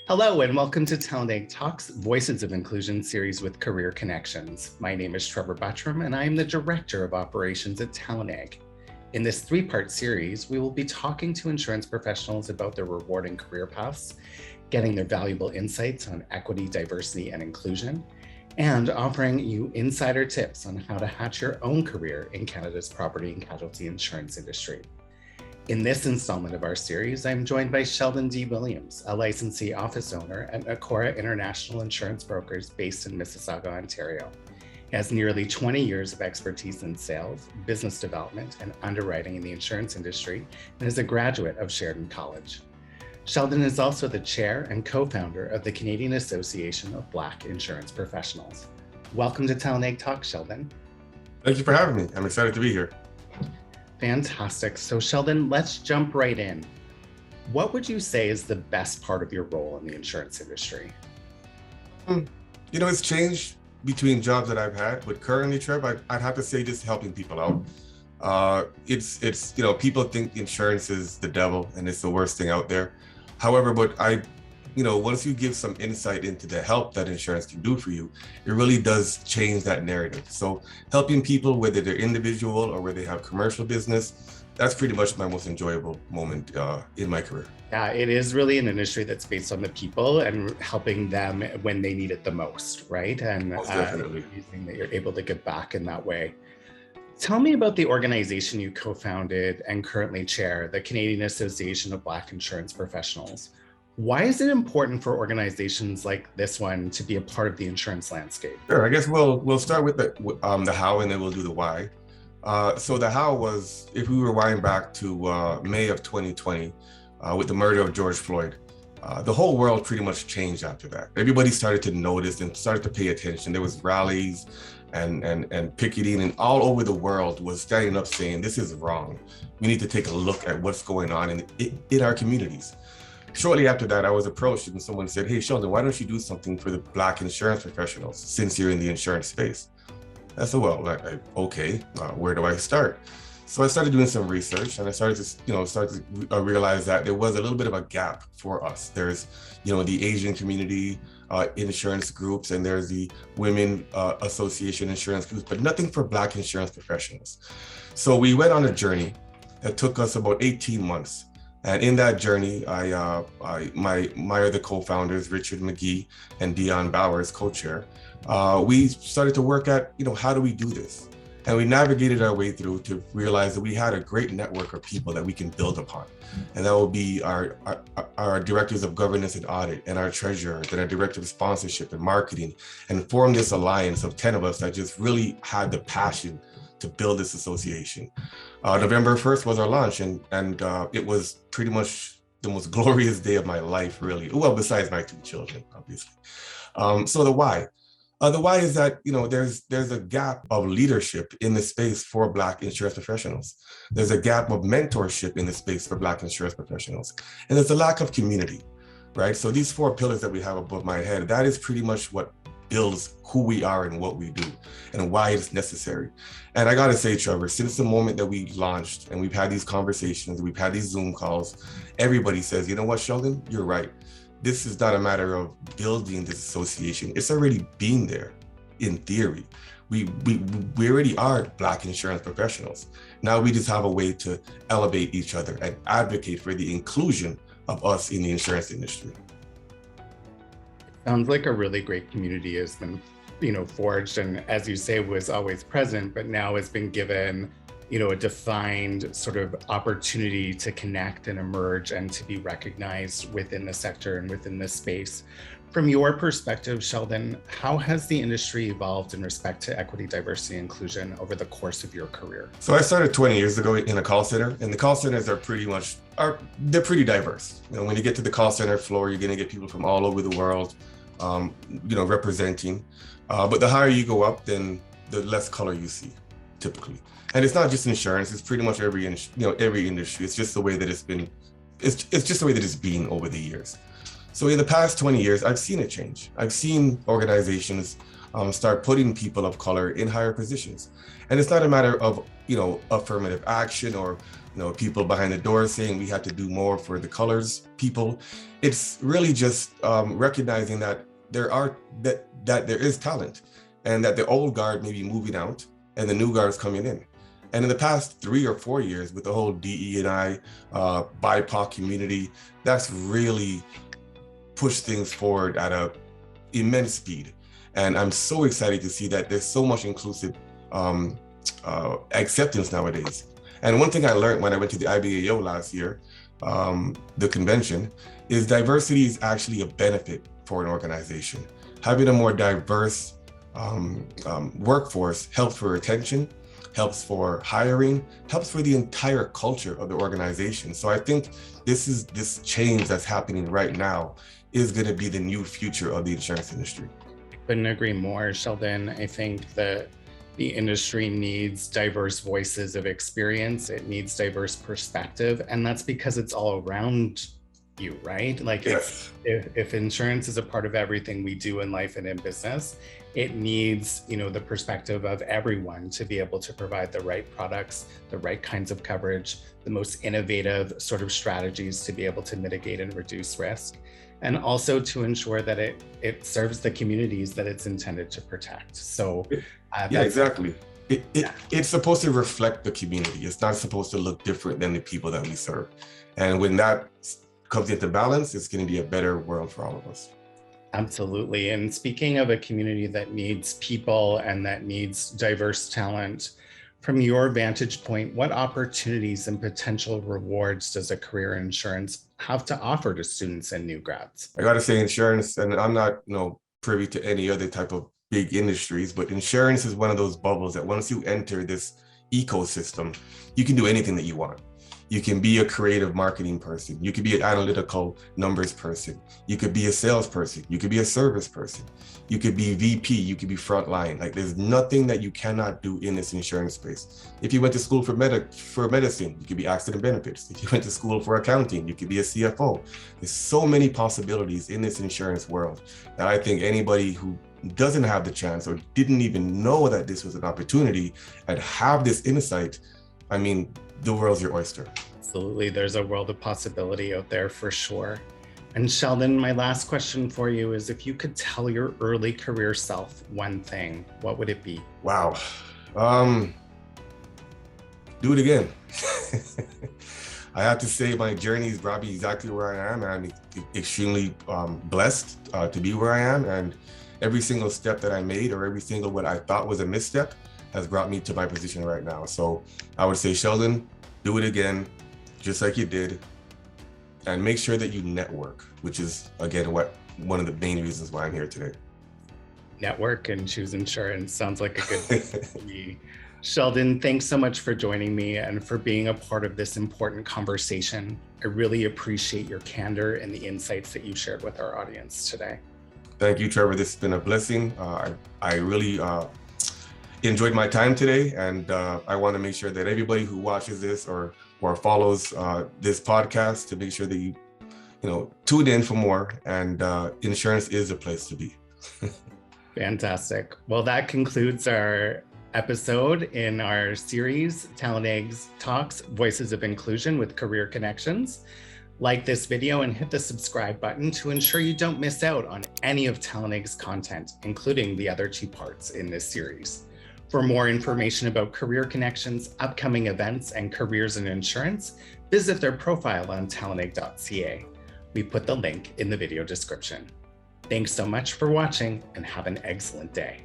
Hello and welcome to TalentEgg Talks Voices of Inclusion series with Career Connections. My name is Trevor Buttram and I am the Director of Operations at TalentEgg. In this three-part series, we will be talking to insurance professionals about their rewarding career paths, getting their valuable insights on equity, diversity, and inclusion, and offering you insider tips on how to hatch your own career in Canada's property and casualty insurance industry. In this installment of our series, I'm joined by Sheldon D. Williams, a licensee office owner at Acora International Insurance Brokers based in Mississauga, Ontario. He has nearly 20 years of expertise in sales, business development, and underwriting in the insurance industry, and is a graduate of Sheridan College. Sheldon is also the chair and co-founder of the Canadian Association of Black Insurance Professionals. Welcome to TalentEgg Talk, Sheldon. Thank you for having me. I'm excited to be here. Fantastic. So Sheldon, let's jump right in. What would you say is the best part of your role in the insurance industry? It's changed between jobs that I've had, but currently, Trev, I'd have to say just helping people out. It's people think insurance is the devil and it's the worst thing out there. However, once you give some insight into the help that insurance can do for you, it really does change that narrative. So helping people, whether they're individual or whether they have commercial business, that's pretty much my most enjoyable moment in my career. Yeah, it is really an industry that's based on the people and helping them when they need it the most, right? And definitely. Using that you're able to give back in that way. Tell me about the organization you co-founded and currently chair, the Canadian Association of Black Insurance Professionals. Why is it important for organizations like this one to be a part of the insurance landscape? Sure, I guess we'll start with the how and then we'll do the why. So the how was, if we rewind back to May of 2020 with the murder of George Floyd, the whole world pretty much changed after that. Everybody started to notice and started to pay attention. There was rallies and picketing, and all over the world was standing up saying, this is wrong. We need to take a look at what's going on in our communities. Shortly after that, I was approached and someone said, hey, Sheldon, why don't you do something for the Black insurance professionals since you're in the insurance space? I said, well, okay, where do I start? So I started doing some research and I started to realize that there was a little bit of a gap for us. There's, the Asian community insurance groups, and there's the Women Association insurance groups, but nothing for Black insurance professionals. So we went on a journey that took us about 18 months. And in that journey, my other co-founders, Richard McGee and Dion Bowers, co-chair, we started to work at, how do we do this? And we navigated our way through to realize that we had a great network of people that we can build upon. And that will be our directors of governance and audit, and our treasurer, and our director of sponsorship and marketing, and form this alliance of 10 of us that just really had the passion to build this association. November 1st was our launch, and it was pretty much the most glorious day of my life, really. Well, besides my two children, obviously. So the why. The why is that, there's a gap of leadership in the space for Black insurance professionals. There's a gap of mentorship in the space for Black insurance professionals. And there's a lack of community, right? So these 4 pillars that we have above my head, that is pretty much what builds who we are and what we do and why it's necessary. And I gotta say, Trevor, since the moment that we launched and we've had these conversations, we've had these Zoom calls, everybody says, you know what, Sheldon, you're right. This is not a matter of building this association. It's already been there in theory. We already are Black insurance professionals. Now we just have a way to elevate each other and advocate for the inclusion of us in the insurance industry. Sounds like a really great community has been, forged, and as you say, was always present, but now has been given, a defined sort of opportunity to connect and emerge and to be recognized within the sector and within this space. From your perspective, Sheldon, how has the industry evolved in respect to equity, diversity, and inclusion over the course of your career? So I started 20 years ago in a call center, and the call centers are pretty diverse. When you get to the call center floor, you're going to get people from all over the world, representing. But the higher you go up, then the less color you see, typically. And it's not just insurance; it's pretty much every industry. It's just the way that it's been. It's just the way that it's been over the years. So in the past 20 years, I've seen it change. I've seen organizations start putting people of color in higher positions. And it's not a matter of, affirmative action or, people behind the door saying we have to do more for the colors people. It's really just recognizing that there is talent, and that the old guard may be moving out and the new guard is coming in. And in the past 3 or 4 years, with the whole DE&I, BIPOC community, that's really pushed things forward at a immense speed. And I'm so excited to see that there's so much inclusive acceptance nowadays. And one thing I learned when I went to the IBAO last year, the convention, is diversity is actually a benefit for an organization. Having a more diverse workforce helps for retention, helps for hiring, helps for the entire culture of the organization. So I think this change that's happening right now is going to be the new future of the insurance industry. Couldn't agree more, Sheldon. I think that the industry needs diverse voices of experience. It needs diverse perspective, and that's because it's all around you, right? Like, yes. if insurance is a part of everything we do in life and in business, it needs, the perspective of everyone to be able to provide the right products, the right kinds of coverage, the most innovative sort of strategies to be able to mitigate and reduce risk, and also to ensure that it serves the communities that it's intended to protect. So yeah, exactly. It's supposed to reflect the community. It's not supposed to look different than the people that we serve. And when that comes into balance, it's going to be a better world for all of us. Absolutely. And speaking of a community that needs people and that needs diverse talent, from your vantage point, what opportunities and potential rewards does a career in insurance have to offer to students and new grads? I got to say insurance, and I'm not, privy to any other type of big industries, but insurance is one of those bubbles that once you enter this ecosystem, you can do anything that you want. You can be a creative marketing person. You could be an analytical numbers person. You could be a salesperson. You could be a service person. You could be VP. You could be frontline. Like, there's nothing that you cannot do in this insurance space. If you went to school for medicine, you could be accident benefits. If you went to school for accounting, you could be a CFO. There's so many possibilities in this insurance world that I think anybody who doesn't have the chance or didn't even know that this was an opportunity and have this insight, I mean, the world's your oyster. Absolutely. There's a world of possibility out there for sure. And Sheldon, my last question for you is, if you could tell your early career self one thing, what would it be? Wow. Do it again. I have to say my journey has brought me exactly where I am. I'm extremely blessed to be where I am. And every single step that I made, or every single what I thought was a misstep, has brought me to my position right now. So I would say, Sheldon, do it again, just like you did, and make sure that you network, which is, again, one of the main reasons why I'm here today. Network and choose insurance sounds like a good thing for me. Sheldon, thanks so much for joining me and for being a part of this important conversation. I really appreciate your candor and the insights that you shared with our audience today. Thank you, Trevor. This has been a blessing. I really enjoyed my time today, and I want to make sure that everybody who watches this or follows this podcast, to make sure that you tune in for more, and insurance is a place to be. Fantastic. Well, that concludes our episode in our series, TalentEgg's Talks, Voices of Inclusion with Career Connections. Like this video and hit the subscribe button to ensure you don't miss out on any of TalentEgg's content, including the other 2 parts in this series. For more information about Career Connections, upcoming events, and careers in insurance, visit their profile on talentegg.ca. We put the link in the video description. Thanks so much for watching, and have an excellent day.